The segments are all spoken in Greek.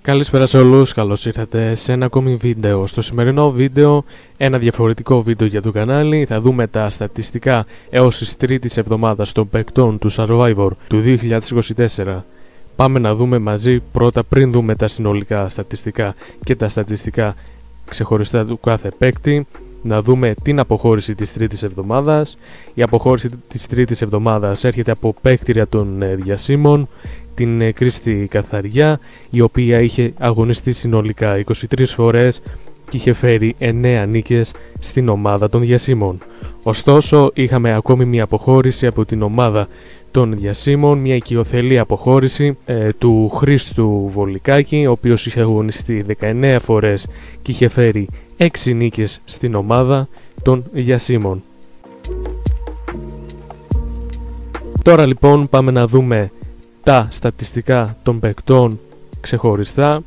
Καλησπέρα σε όλους, καλώς ήρθατε σε ένα ακόμη βίντεο. Στο σημερινό βίντεο, ένα διαφορετικό βίντεο για το κανάλι. Θα δούμε τα στατιστικά έως της τρίτης εβδομάδας των παικτών του Survivor του 2024. Πάμε να δούμε μαζί πρώτα, πριν δούμε τα συνολικά στατιστικά και τα στατιστικά ξεχωριστά του κάθε παίκτη, να δούμε την αποχώρηση της τρίτης εβδομάδας. Η αποχώρηση της τρίτης εβδομάδας έρχεται από παίκτηρια των διασύμων, την Κρίστη Καθαριά, η οποία είχε αγωνιστεί συνολικά 23 φορές και είχε φέρει 9 νίκες στην ομάδα των διασύμων. Ωστόσο, είχαμε ακόμη μια αποχώρηση από την ομάδα των διασύμων, μια οικειοθελή αποχώρηση του Χρήστου Βολικάκη, ο οποίος είχε αγωνιστεί 19 φορές και είχε φέρει 6 νίκες στην ομάδα των διασύμων. Τώρα λοιπόν πάμε να δούμε τα στατιστικά των παικτών ξεχωριστά.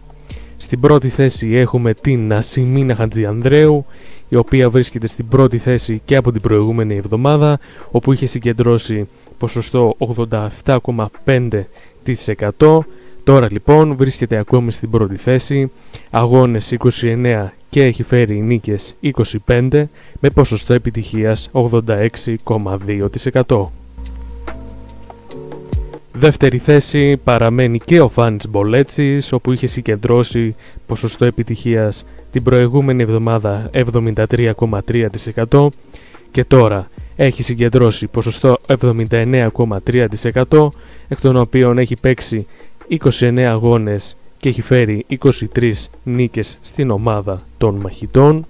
Στην πρώτη θέση έχουμε την Ασημίνα Χατζιανδρέου, η οποία βρίσκεται στην πρώτη θέση και από την προηγούμενη εβδομάδα, όπου είχε συγκεντρώσει ποσοστό 87,5%. Τώρα λοιπόν βρίσκεται ακόμη στην πρώτη θέση, αγώνες 29 και έχει φέρει νίκες 25 με ποσοστό επιτυχίας 86,2%. Δεύτερη θέση παραμένει και ο Φάνης Μπολέτσης, όπου είχε συγκεντρώσει ποσοστό επιτυχίας την προηγούμενη εβδομάδα 73,3% και τώρα έχει συγκεντρώσει ποσοστό 79,3%, εκ των οποίων έχει παίξει 29 αγώνες και έχει φέρει 23 νίκες στην ομάδα των μαχητών.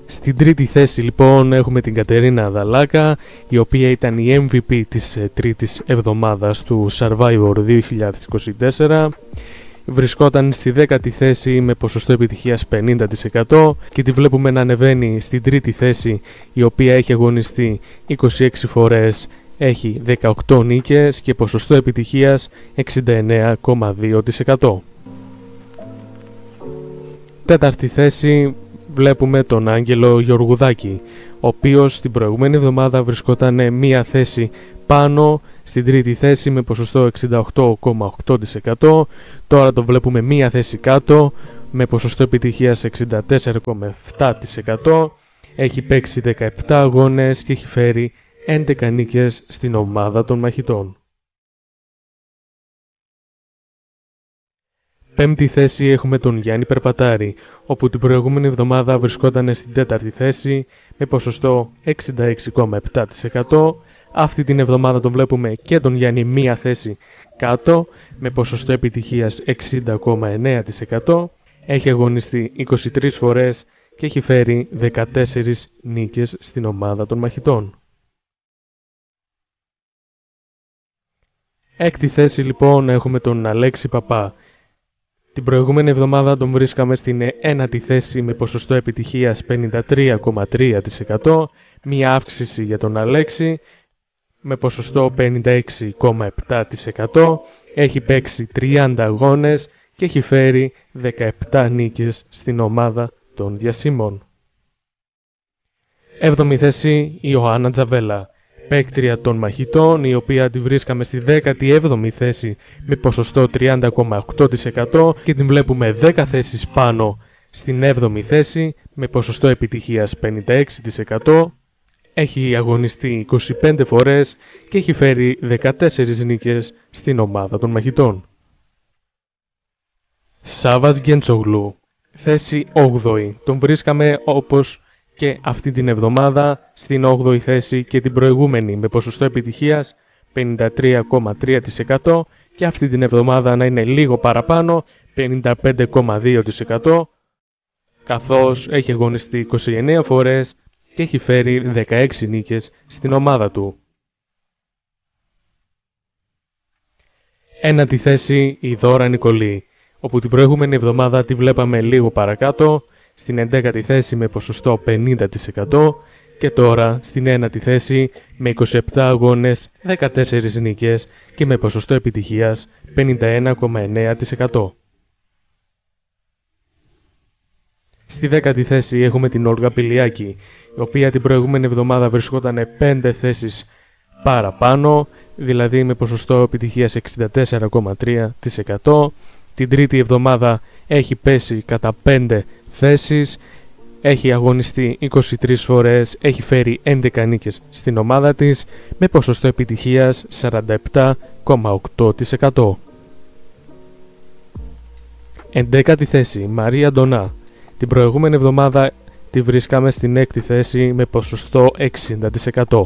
Στην τρίτη θέση λοιπόν έχουμε την Κατερίνα Δαλάκα, η οποία ήταν η MVP της τρίτης εβδομάδας του Survivor 2024. Βρισκόταν στη 10η θέση με ποσοστό επιτυχίας 50% και τη βλέπουμε να ανεβαίνει στην τρίτη θέση, η οποία έχει αγωνιστεί 26 φορές, έχει 18 νίκες και ποσοστό επιτυχίας 69,2%. Τέταρτη θέση βλέπουμε τον Άγγελο Γεωργουδάκη, ο οποίος στην προηγούμενη εβδομάδα βρισκόταν μία θέση πάνω στην τρίτη θέση με ποσοστό 68,8%. Τώρα το βλέπουμε μία θέση κάτω με ποσοστό επιτυχίας 64,7%. Έχει παίξει 17 αγώνες και έχει φέρει 11 νίκες στην ομάδα των μαχητών. Πέμπτη θέση έχουμε τον Γιάννη Περπατάρη, όπου την προηγούμενη εβδομάδα βρισκόταν στην τέταρτη θέση με ποσοστό 66,7%. Αυτή την εβδομάδα τον βλέπουμε και τον Γιάννη μία θέση κάτω με ποσοστό επιτυχίας 60,9%. Έχει αγωνιστεί 23 φορές και έχει φέρει 14 νίκες στην ομάδα των μαχητών. Έκτη θέση λοιπόν έχουμε τον Αλέξη Παπά. Την προηγούμενη εβδομάδα τον βρίσκαμε στην ένατη θέση με ποσοστό επιτυχίας 53,3%, μία αύξηση για τον Αλέξη με ποσοστό 56,7%, έχει παίξει 30 αγώνες και έχει φέρει 17 νίκες στην ομάδα των διασύμων. 7η θέση η Ιωάννα Τζαβέλα, παίκτρια των μαχητών, η οποία τη βρίσκαμε στη 17η θέση με ποσοστό 30,8% και την βλέπουμε 10 θέσεις πάνω στην 7η θέση με ποσοστό επιτυχίας 56%. Έχει αγωνιστεί 25 φορές και έχει φέρει 14 νίκες στην ομάδα των μαχητών. Σάβας Γκέντσογλου, θέση 8η. Τον βρίσκαμε όπως και αυτή την εβδομάδα στην 8η θέση και την προηγούμενη με ποσοστό επιτυχίας 53,3% και αυτή την εβδομάδα να είναι λίγο παραπάνω 55,2%, καθώς έχει αγωνιστεί 29 φορές και έχει φέρει 16 νίκες στην ομάδα του. Ένατη θέση η Δώρα Νικολή, όπου την προηγούμενη εβδομάδα τη βλέπαμε λίγο παρακάτω στην 11η θέση με ποσοστό 50% και τώρα στην 9η θέση με 27 αγώνες, 14 νίκες και με ποσοστό επιτυχίας 51,9%. Στη 10η θέση έχουμε την Όλγα Πηλιάκη, η οποία την προηγούμενη εβδομάδα βρισκόταν 5 θέσεις παραπάνω, δηλαδή με ποσοστό επιτυχίας 64,3%. Την τρίτη εβδομάδα έχει πέσει κατά 5 θέσεις, έχει αγωνιστεί 23 φορές, έχει φέρει 11 νίκες στην ομάδα της με ποσοστό επιτυχίας 47,8%. 11η θέση, Μαρία Ντονά. Την προηγούμενη εβδομάδα τη βρίσκαμε στην 6η θέση με ποσοστό 60%.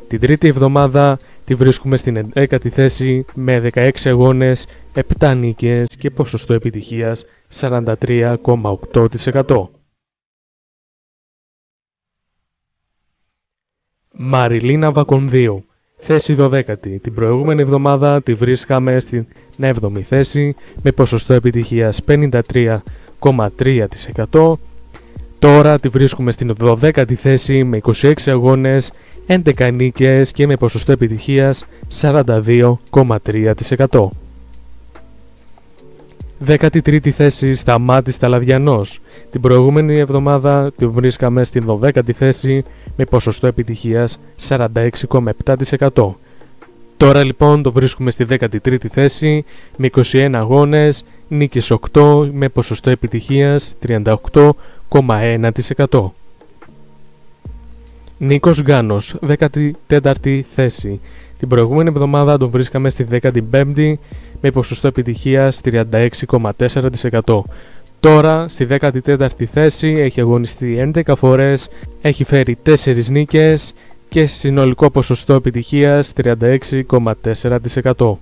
Την τρίτη εβδομάδα τη βρίσκουμε στην 11η θέση με 16 αγώνες, 7 νίκες και ποσοστό επιτυχίας 43,8%. Μαριλίνα Βακονδίου, θέση 12η. Την προηγούμενη εβδομάδα τη βρίσκαμε στην 7η θέση με ποσοστό επιτυχίας 53,3%. Τώρα τη βρίσκουμε στην 12η θέση με 26 αγώνες, 11 νίκες και με ποσοστό επιτυχίας 42,3%. 13η θέση, Σταμάτης Ταλαδιανός. Την προηγούμενη εβδομάδα τη βρίσκαμε στην 12η θέση με ποσοστό επιτυχίας 46,7%. Τώρα λοιπόν το βρίσκουμε στη 13η θέση με 21 αγώνες, νίκες 8 με ποσοστό επιτυχίας 38,1%. Νίκος Γκάνος, 14η θέση. Την προηγούμενη εβδομάδα τον βρίσκαμε στη 15η με ποσοστό επιτυχίας 36,4%. Τώρα στη 14η θέση έχει αγωνιστεί 11 φορές, έχει φέρει 4 νίκες και συνολικό ποσοστό επιτυχίας 36,4%.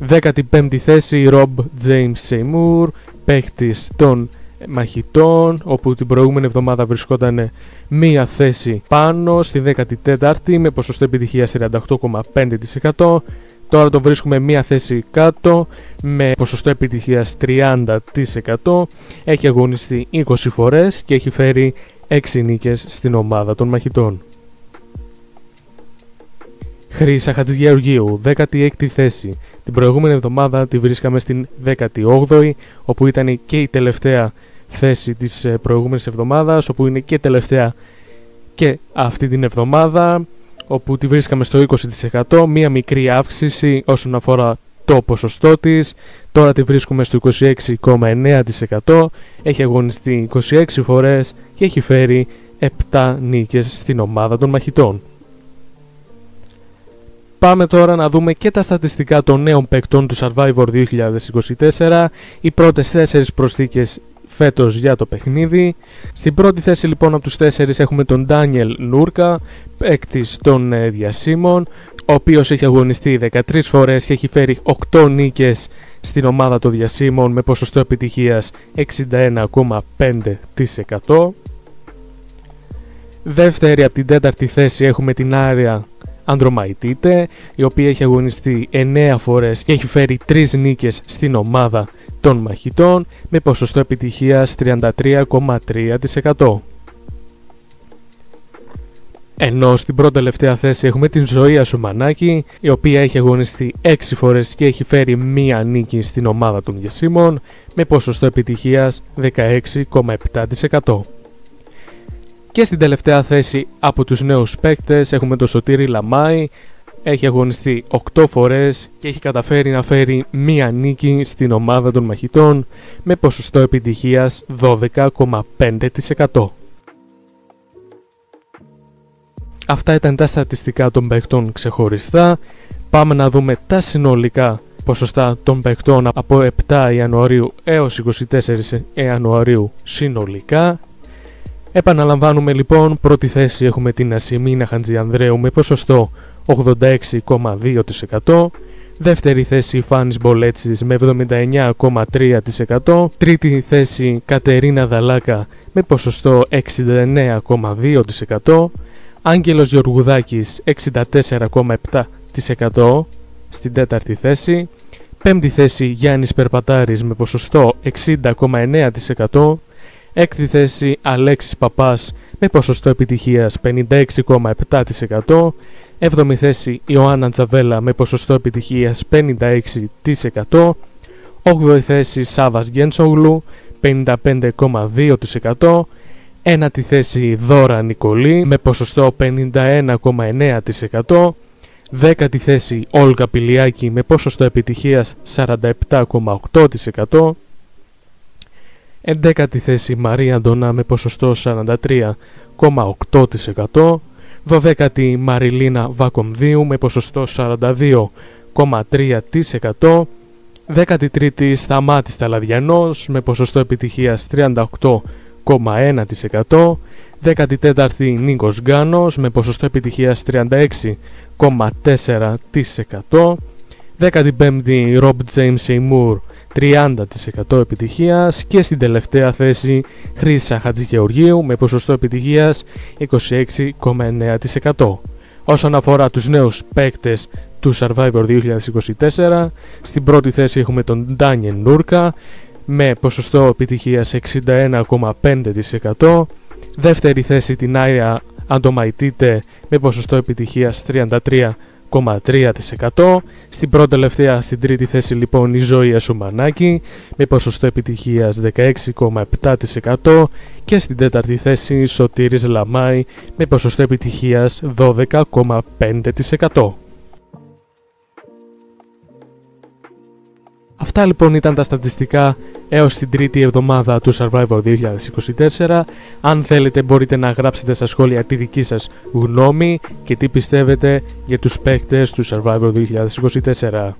15η θέση, Ρομπ Τζέιμς Σέιμουρ, παίχτης των μαχητών, όπου την προηγούμενη εβδομάδα βρισκόταν μία θέση πάνω στη 14η με ποσοστό επιτυχίας 38,5%. Τώρα το βρίσκουμε μία θέση κάτω με ποσοστό επιτυχίας 30%. Έχει αγωνιστεί 20 φορές και έχει φέρει 6 νίκες στην ομάδα των μαχητών. Χρύσα Χατζηγεωργίου, 16η θέση. Την προηγούμενη εβδομάδα τη βρίσκαμε στην 18η, όπου ήταν και η τελευταία θέση της προηγούμενης εβδομάδας, όπου είναι και τελευταία και αυτή την εβδομάδα, όπου τη βρίσκαμε στο 20%, μία μικρή αύξηση όσον αφορά το ποσοστό της. Τώρα τη βρίσκουμε στο 26,9%, έχει αγωνιστεί 26 φορές και έχει φέρει 7 νίκες στην ομάδα των μαχητών. Πάμε τώρα να δούμε και τα στατιστικά των νέων παικτών του Survivor 2024, οι πρώτες 4 προσθήκες φέτος για το παιχνίδι. Στην πρώτη θέση λοιπόν από τους 4 έχουμε τον Ντάνιελ Νούρκα, παίκτης των διασύμων, ο οποίος έχει αγωνιστεί 13 φορές και έχει φέρει 8 νίκες στην ομάδα των διασύμων με ποσοστό επιτυχίας 61,5%. Δεύτερη από την τέταρτη θέση έχουμε την Άρια Ανδρομαϊτίτε, η οποία έχει αγωνιστεί 9 φορές και έχει φέρει 3 νίκες στην ομάδα των μαχητών με ποσοστό επιτυχίας 33,3%. Ενώ στην πρώτη τελευταία θέση έχουμε την Ζωία Σουμανάκη, η οποία έχει αγωνιστεί 6 φορές και έχει φέρει 1 νίκη στην ομάδα των διασύμων με ποσοστό επιτυχίας 16,7%. Και στην τελευταία θέση από τους νέους παίκτες έχουμε τον Σωτήρη Λαμάη, έχει αγωνιστεί 8 φορές και έχει καταφέρει να φέρει 1 νίκη στην ομάδα των μαχητών με ποσοστό επιτυχίας 12,5%. Αυτά ήταν τα στατιστικά των παίκτων ξεχωριστά. Πάμε να δούμε τα συνολικά ποσοστά των παίκτων από 7 Ιανουαρίου έως 24 Ιανουαρίου συνολικά. Επαναλαμβάνουμε λοιπόν, πρώτη θέση έχουμε την Ασημίνα Χαντζιανδρέου με ποσοστό 86,2%. Δεύτερη θέση Φάνης Μπολέτσης με 79,3%. Τρίτη θέση Κατερίνα Δαλάκα με ποσοστό 69,2%. Άγγελος Γεωργουδάκης 64,7% στην τέταρτη θέση. Πέμπτη θέση Γιάννης Περπατάρης με ποσοστό 60,9%. Έκτη θέση Αλέξης Παπάς με ποσοστό επιτυχίας 56,7%. Έβδομη θέση Ιωάννα Τζαβέλα με ποσοστό επιτυχίας 56%. Όγδοη θέση Σάβας Γκένσογλου 55,2%. Ένατη θέση Δώρα Νικολή με ποσοστό 51,9%. Δέκατη θέση Όλγα Πηλιάκη με ποσοστό επιτυχίας 47,8%. Εντέκατη θέση Μαρία Αντωνά με ποσοστό 43,8%. Δωδέκατη Μαριλίνα Βακομδίου με ποσοστό 42,3%. 13η Σταμάτης Ταλαδιανός με ποσοστό επιτυχίας 38,1%. 14η Νίκος Γκάνος με ποσοστό επιτυχίας 36,4%. 15η Rob James Seymour 30% επιτυχίας και στην τελευταία θέση Χρύσα Χατζηγεωργίου με ποσοστό επιτυχίας 26,9%. Όσον αφορά τους νέους παίκτες του Survivor 2024, στην πρώτη θέση έχουμε τον Ντάνιελ Νούρκα με ποσοστό επιτυχίας 61,5%. Δεύτερη θέση την Άια Αντομαϊτίτε με ποσοστό επιτυχίας 33,3%. Στην πρώτη τελευταία, στην τρίτη θέση λοιπόν η Ζωή Ασουμανάκη με ποσοστό επιτυχίας 16,7% και στην τέταρτη θέση Σωτήρης Λαμάη με ποσοστό επιτυχίας 12,5%. Αυτά λοιπόν ήταν τα στατιστικά έως την τρίτη εβδομάδα του Survivor 2024. Αν θέλετε μπορείτε να γράψετε στα σχόλια τη δική σας γνώμη και τι πιστεύετε για τους παίκτες του Survivor 2024.